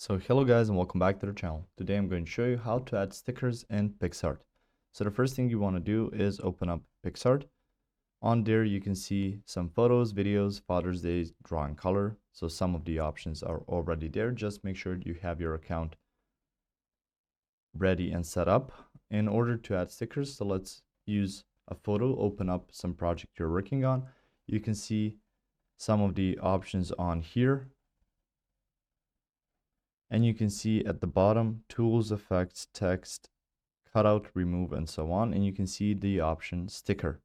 So hello guys and welcome back to the channel. Today I'm going to show you how to add stickers in PicsArt. So the first thing you want to do is open up PicsArt. On there you can see some photos, videos, Father's Day, drawing color. So some of the options are already there. Just make sure you have your account ready and set up in order to add stickers. So let's use a photo, open up some project you're working on. You can see some of the options on here. And you can see at the bottom, tools, effects, text, cutout, remove, and so on. And you can see the option sticker.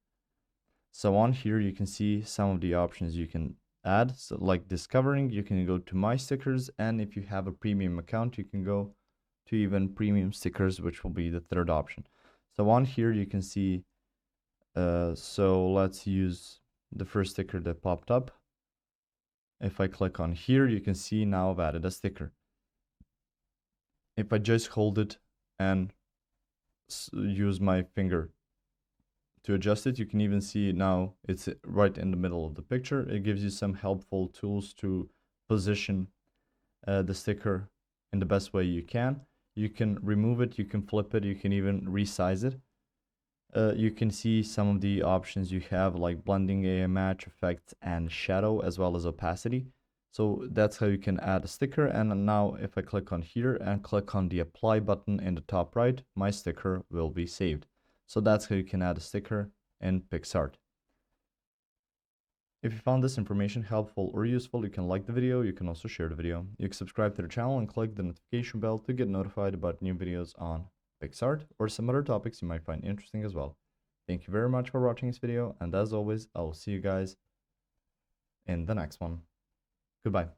So on here, you can see some of the options you can add. So like discovering, you can go to my stickers. And if you have a premium account, you can go to even premium stickers, which will be the third option. So on here, you can see, so let's use the first sticker that popped up. If I click on here, you can see now I've added a sticker. If I just hold it and use my finger to adjust it, you can even see now it's right in the middle of the picture. It gives you some helpful tools to position the sticker in the best way you can. You can remove it, you can flip it, you can even resize it. You can see some of the options you have like blending, match, effects, and shadow, as well as opacity. So that's how you can add a sticker. And now if I click on here and click on the apply button in the top right, my sticker will be saved. So that's how you can add a sticker in PicsArt. If you found this information helpful or useful, you can like the video. You can also share the video. You can subscribe to the channel and click the notification bell to get notified about new videos on PicsArt or some other topics you might find interesting as well. Thank you very much for watching this video, and as always, I will see you guys in the next one. Goodbye.